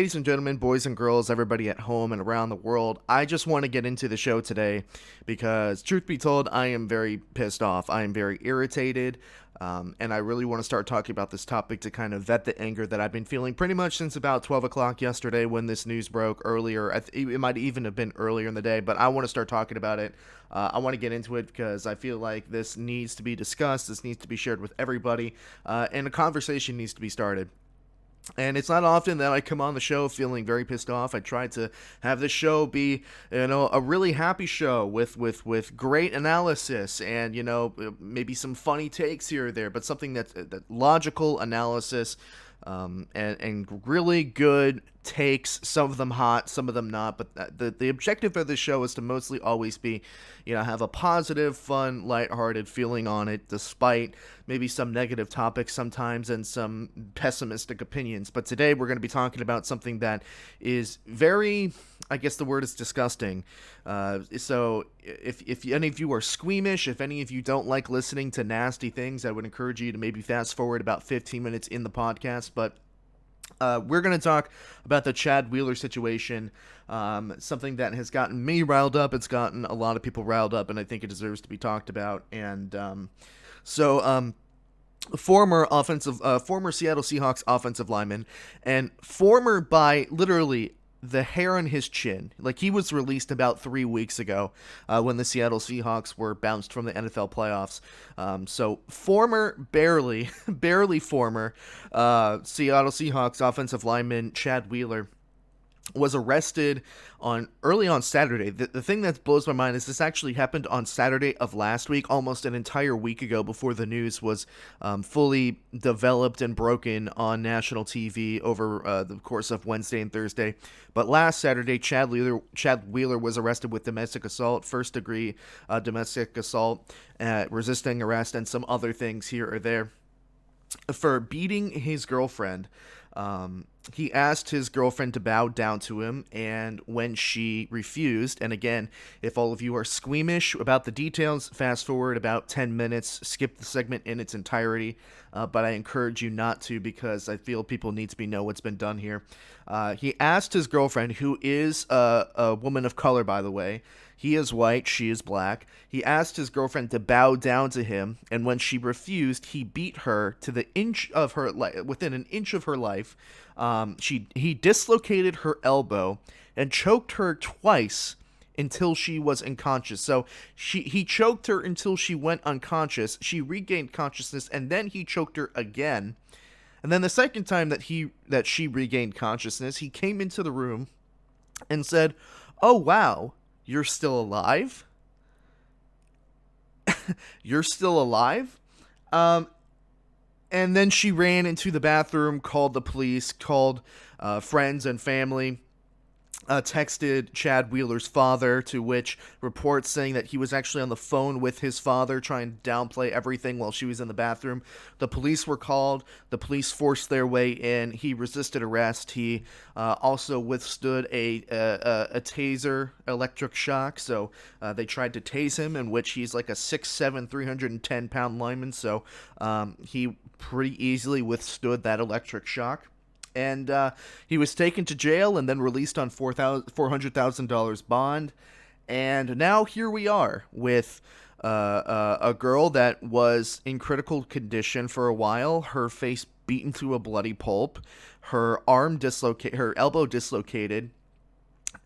Ladies and gentlemen, boys and girls, everybody at home and around the world, I just want to get into the show today because, truth be told, I am very pissed off. I am very irritated, and I really want to start talking about this topic to kind of vet the anger that I've been feeling pretty much since about 12 o'clock yesterday when this news broke earlier. It might even have been earlier in the day, but I want to start talking about it. I want to get into it because I feel like this needs to be discussed, this needs to be shared with everybody, and a conversation needs to be started. And it's not often that I come on the show feeling very pissed off. I try to have this show be, a really happy show with great analysis and, maybe some funny takes here or there, but something that logical analysis, and really good takes, some of them hot, some of them not, but the objective of this show is to mostly always be, have a positive, fun, lighthearted feeling on it, despite maybe some negative topics sometimes and some pessimistic opinions. But today we're going to be talking about something that is very, I guess the word is disgusting. So if any of you are squeamish, if any of you don't like listening to nasty things, I would encourage you to maybe fast forward about 15 minutes in the podcast. But we're going to talk about the Chad Wheeler situation, something that has gotten me riled up. It's gotten a lot of people riled up, and I think it deserves to be talked about. And former Seattle Seahawks offensive lineman, and former by literally the hair on his chin. Like, he was released about 3 weeks ago when the Seattle Seahawks were bounced from the NFL playoffs. So former, barely former Seattle Seahawks offensive lineman Chad Wheeler was arrested early on Saturday. The thing that blows my mind is this actually happened on Saturday of last week, almost an entire week ago, before the news was fully developed and broken on national TV over the course of Wednesday and Thursday. But last Saturday, Chad Wheeler was arrested with domestic assault, first-degree domestic assault, resisting arrest, and some other things here or there for beating his girlfriend. He asked his girlfriend to bow down to him, and when she refused, and again, if all of you are squeamish about the details, fast forward about 10 minutes, skip the segment in its entirety, but I encourage you not to, because I feel people need to know what's been done here. He asked his girlfriend, who is a woman of color, by the way. He is white, she is black. He asked his girlfriend to bow down to him, and when she refused, he beat her to within an inch of her life. He dislocated her elbow and choked her twice until she was unconscious. So he choked her until she went unconscious. She regained consciousness, and then he choked her again. And then the second time that she regained consciousness, he came into the room and said, "Oh, wow, you're still alive? You're still alive?" And then she ran into the bathroom, called the police, called friends and family, texted Chad Wheeler's father, to which reports saying that he was actually on the phone with his father trying to downplay everything while she was in the bathroom. The police were called. The police forced their way in. He resisted arrest. He also withstood a taser electric shock. So they tried to tase him, in which he's like a 6'7", 310-pound lineman. So he pretty easily withstood that electric shock. And he was taken to jail and then released on $400,000 bond. And now here we are with a girl that was in critical condition for a while, her face beaten to a bloody pulp, her elbow dislocated,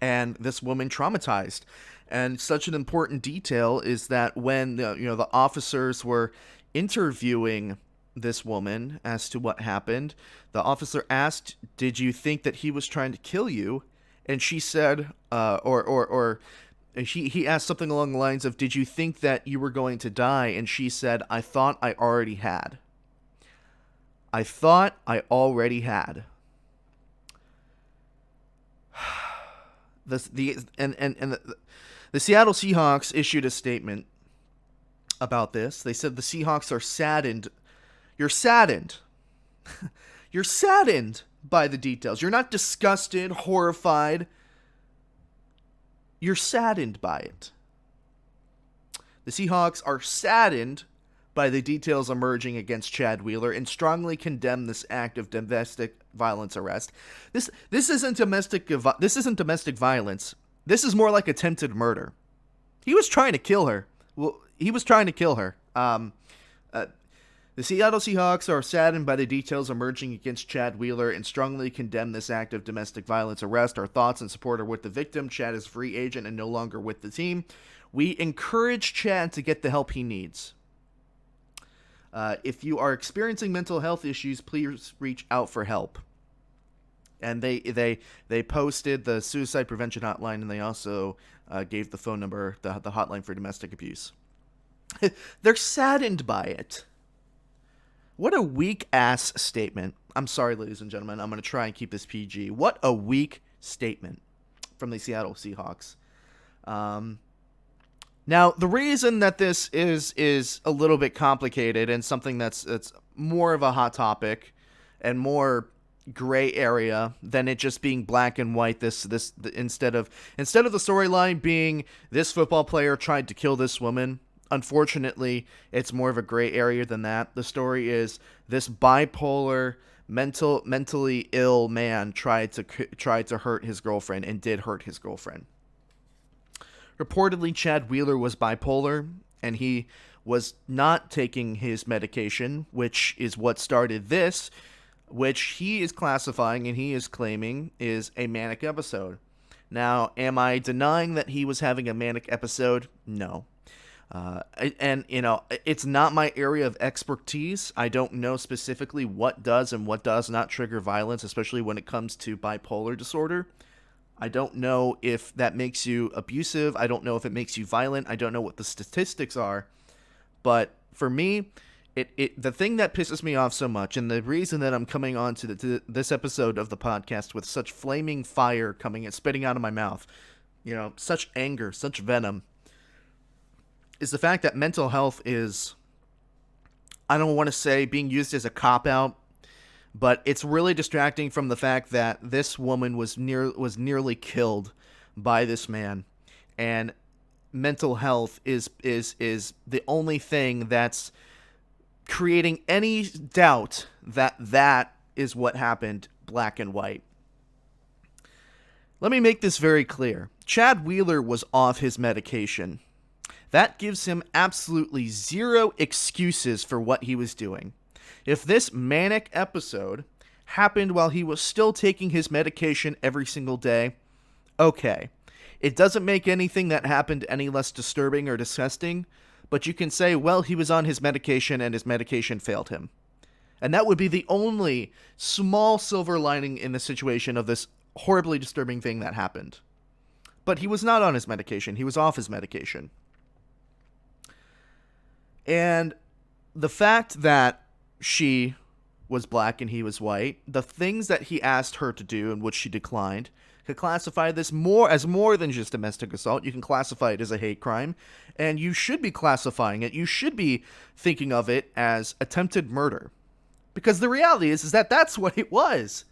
and this woman traumatized. And such an important detail is that when the officers were interviewing this woman as to what happened, the officer asked, "Did you think that he was trying to kill you?" And she said, he asked something along the lines of, "Did you think that you were going to die?" And she said, "I thought I already had. I thought I already had." The Seattle Seahawks issued a statement about this. They said the Seahawks are saddened. You're saddened. You're saddened by the details. You're not disgusted, horrified. You're saddened by it. The Seahawks are saddened by the details emerging against Chad Wheeler and strongly condemn this act of violence arrest. This isn't domestic violence. This is more like attempted murder. He was trying to kill her. Well, he was trying to kill her. The Seattle Seahawks are saddened by the details emerging against Chad Wheeler and strongly condemn this act of domestic violence arrest. Our thoughts and support are with the victim. Chad is a free agent and no longer with the team. We encourage Chad to get the help he needs. If you are experiencing mental health issues, please reach out for help. And they posted the suicide prevention hotline, and they also gave the phone number, the hotline for domestic abuse. They're saddened by it. What a weak-ass statement. I'm sorry, ladies and gentlemen. I'm going to try and keep this PG. What a weak statement from the Seattle Seahawks. Now, the reason that this is a little bit complicated and something that's more of a hot topic and more gray area than it just being black and white, instead of the storyline being this football player tried to kill this woman. Unfortunately, it's more of a gray area than that. The story is this bipolar, mentally ill man tried to hurt his girlfriend and did hurt his girlfriend. Reportedly, Chad Wheeler was bipolar, and he was not taking his medication, which is what started this, which he is classifying and he is claiming is a manic episode. Now, am I denying that he was having a manic episode? No. It's not my area of expertise. I don't know specifically what does and what does not trigger violence, especially when it comes to bipolar disorder. I don't know if that makes you abusive. I don't know if it makes you violent. I don't know what the statistics are. But for me, the thing that pisses me off so much, and the reason that I'm coming on to this episode of the podcast with such flaming fire coming and spitting out of my mouth, such anger, such venom, is the fact that mental health is, I don't want to say being used as a cop-out, but it's really distracting from the fact that this woman was nearly killed by this man, and mental health is the only thing that's creating any doubt that is what happened, black and white. Let me make this very clear. Chad Wheeler was off his medication. That gives him absolutely zero excuses for what he was doing. If this manic episode happened while he was still taking his medication every single day, okay. It doesn't make anything that happened any less disturbing or disgusting, but you can say, well, he was on his medication and his medication failed him. And that would be the only small silver lining in the situation of this horribly disturbing thing that happened. But he was not on his medication. He was off his medication. And the fact that she was black and he was white, the things that he asked her to do and which she declined, could classify this as more than just domestic assault. You can classify it as a hate crime, and you should be classifying it. You should be thinking of it as attempted murder. Because the reality is that that's what it was.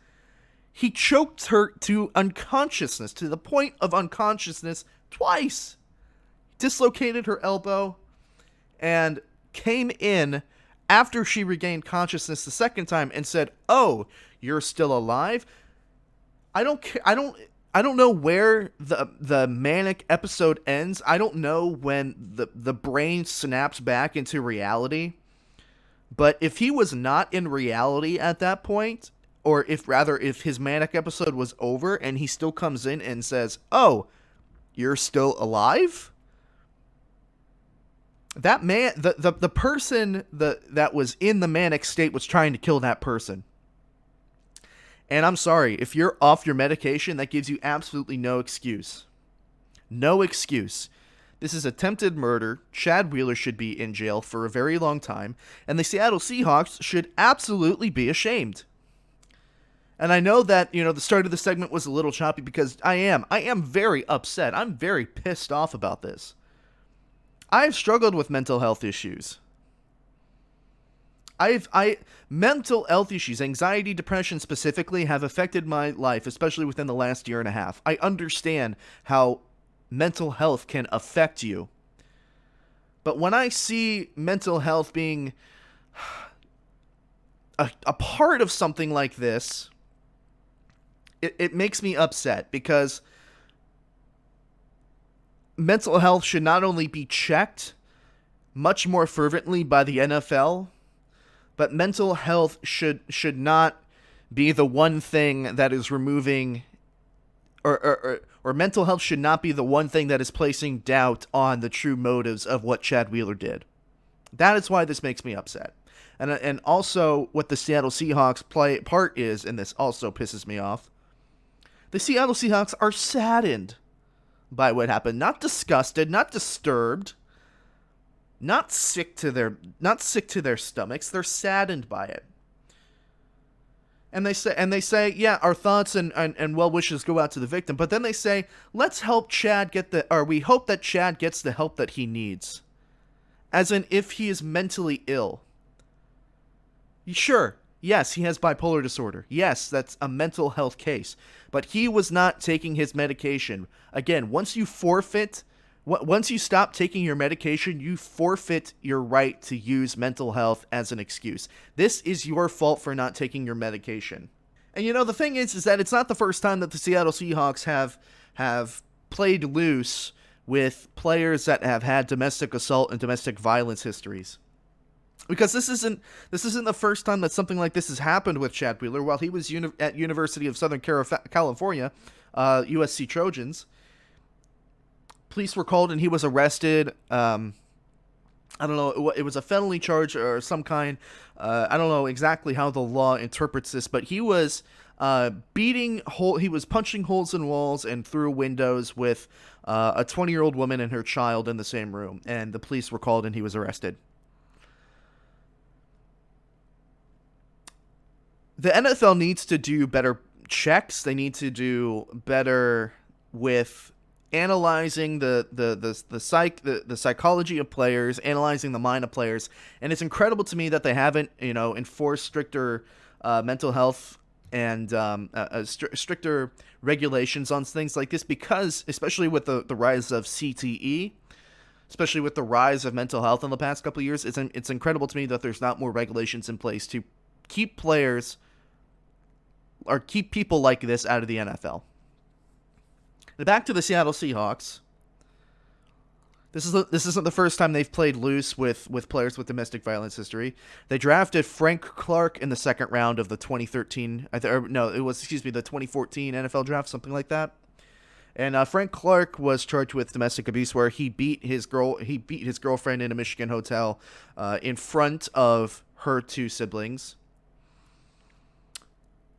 He choked her to unconsciousness, to the point of unconsciousness twice. Dislocated her elbow and came in after she regained consciousness the second time and said, "Oh, you're still alive?" I don't know where the manic episode ends. I don't know when the brain snaps back into reality. But if he was not in reality at that point, or if his manic episode was over and he still comes in and says, "Oh, you're still alive?" That man, the person that was in the manic state was trying to kill that person. And I'm sorry, if you're off your medication, that gives you absolutely no excuse. No excuse. This is attempted murder. Chad Wheeler should be in jail for a very long time, and the Seattle Seahawks should absolutely be ashamed. And I know that, the start of the segment was a little choppy because I am very upset. I'm very pissed off about this. I've struggled with mental health issues. Mental health issues, anxiety, depression specifically, have affected my life, especially within the last year and a half. I understand how mental health can affect you. But when I see mental health being a part of something like this, it makes me upset because mental health should not only be checked much more fervently by the NFL, but mental health should not be the one thing that is removing, or mental health should not be the one thing that is placing doubt on the true motives of what Chad Wheeler did. That is why this makes me upset. And also what the Seattle Seahawks part is, and this also pisses me off. The Seattle Seahawks are saddened by what happened, not disgusted, not disturbed, not sick to their stomachs. They're saddened by it. And they say, yeah, our thoughts and well wishes go out to the victim. But then they say, let's help Chad we hope that Chad gets the help that he needs. As in, if he is mentally ill. Sure, yes, he has bipolar disorder. Yes, that's a mental health case. But he was not taking his medication. Again, once you stop taking your medication, you forfeit your right to use mental health as an excuse. This is your fault for not taking your medication. And the thing is that it's not the first time that the Seattle Seahawks have played loose with players that have had domestic assault and domestic violence histories. Because this isn't the first time that something like this has happened with Chad Wheeler. While he was at University of Southern California, USC Trojans, police were called and he was arrested. I don't know, it was a felony charge or some kind. I don't know exactly how the law interprets this, but he was he was punching holes in walls and through windows with a 20-year-old woman and her child in the same room. And the police were called and he was arrested. The NFL needs to do better checks. They need to do better with analyzing the psychology of players, analyzing the mind of players. And it's incredible to me that they haven't, enforced stricter mental health and stricter regulations on things like this, because especially with the rise of CTE, especially with the rise of mental health in the past couple of years, it's incredible to me that there's not more regulations in place to keep players or keep people like this out of the NFL. Now back to the Seattle Seahawks. This isn't the first time they've played loose with players with domestic violence history. They drafted Frank Clark in the second round of the 2013, the 2014 NFL draft, something like that. And Frank Clark was charged with domestic abuse, where he beat his girlfriend in a Michigan hotel in front of her two siblings.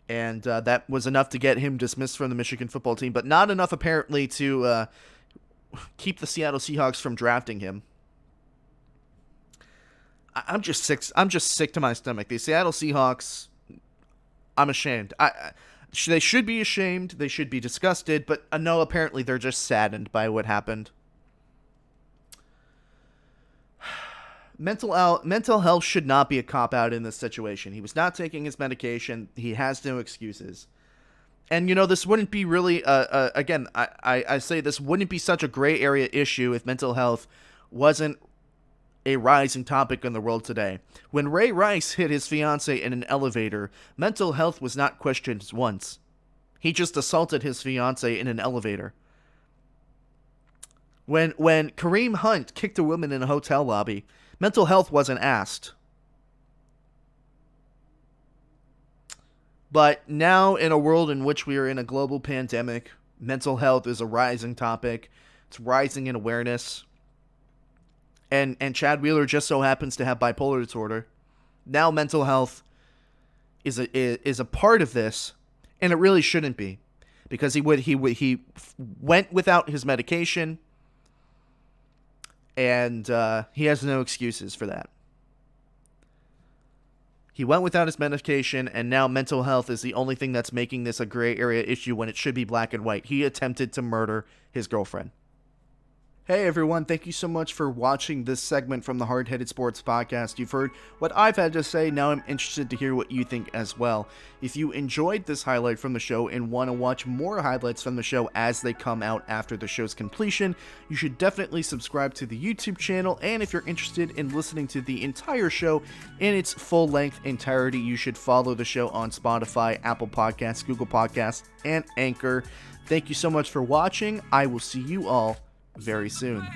And that was enough to get him dismissed from the Michigan football team, but not enough apparently to keep the Seattle Seahawks from drafting him. I'm just sick to my stomach. The Seattle Seahawks, I'm ashamed. They should be ashamed. They should be disgusted. But no, apparently they're just saddened by what happened. Mental health should not be a cop-out in this situation. He was not taking his medication. He has no excuses. And, this wouldn't be really, again, I say this wouldn't be such a gray area issue if mental health wasn't a rising topic in the world today. When Ray Rice hit his fiancée in an elevator, mental health was not questioned once. He just assaulted his fiancée in an elevator. When Kareem Hunt kicked a woman in a hotel lobby, mental health wasn't asked. But now, in a world in which we are in a global pandemic, mental health is a rising topic. It's rising in awareness. And Chad Wheeler just so happens to have bipolar disorder. Now mental health is a part of this, and it really shouldn't be, because he went without his medication, and he has no excuses for that. He went without his medication, and now mental health is the only thing that's making this a gray area issue when it should be black and white. He attempted to murder his girlfriend. Hey everyone, thank you so much for watching this segment from the Hard Headed Sports Podcast. You've heard what I've had to say, now I'm interested to hear what you think as well. If you enjoyed this highlight from the show and want to watch more highlights from the show as they come out after the show's completion, you should definitely subscribe to the YouTube channel, and if you're interested in listening to the entire show in its full-length entirety, you should follow the show on Spotify, Apple Podcasts, Google Podcasts, and Anchor. Thank you so much for watching. I will see you all very soon.